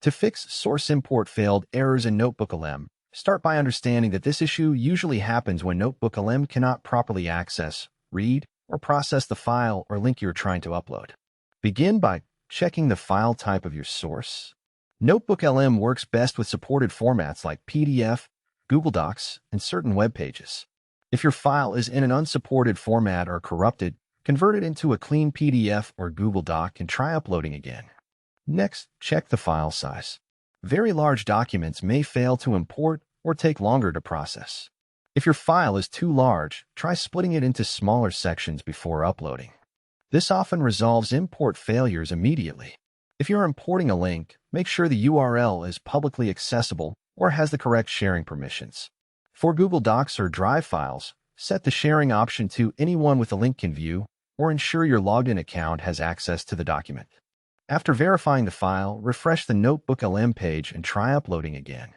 To fix source import failed errors in NotebookLM, start by understanding that this issue usually happens when NotebookLM cannot properly access, read, or process the file or link you're trying to upload. Begin by checking the file type of your source. NotebookLM works best with supported formats like PDF, Google Docs, and certain web pages. If your file is in an unsupported format or corrupted, convert it into a clean PDF or Google Doc and try uploading again. Next, check the file size. Very large documents may fail to import or take longer to process. If your file is too large, try splitting it into smaller sections before uploading. This often resolves import failures immediately. If you're importing a link, make sure the URL is publicly accessible or has the correct sharing permissions. For Google Docs or Drive files, set the sharing option to anyone with a link can view, or ensure your logged-in account has access to the document. After verifying the file, refresh the NotebookLM page and try uploading again.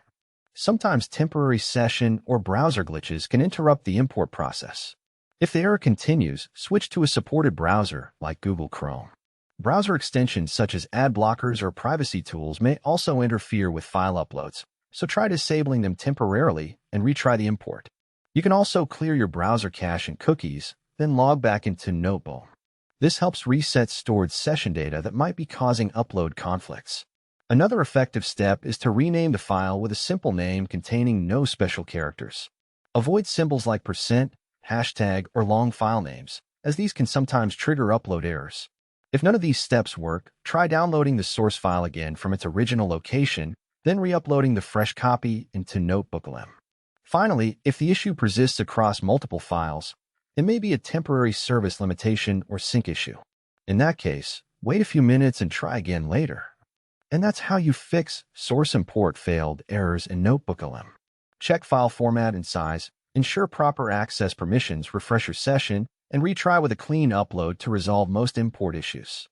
Sometimes temporary session or browser glitches can interrupt the import process. If the error continues, switch to a supported browser like Google Chrome. Browser extensions such as ad blockers or privacy tools may also interfere with file uploads, so try disabling them temporarily and retry the import. You can also clear your browser cache and cookies, then log back into Notebook. This helps reset stored session data that might be causing upload conflicts. Another effective step is to rename the file with a simple name containing no special characters. Avoid symbols like %, hashtag, or long file names, as these can sometimes trigger upload errors. If none of these steps work, try downloading the source file again from its original location, then re-uploading the fresh copy into NotebookLM. Finally, if the issue persists across multiple files, it may be a temporary service limitation or sync issue. In that case, wait a few minutes and try again later. And that's how you fix source import failed errors in NotebookLM. Check file format and size, ensure proper access permissions, refresh your session, and retry with a clean upload to resolve most import issues.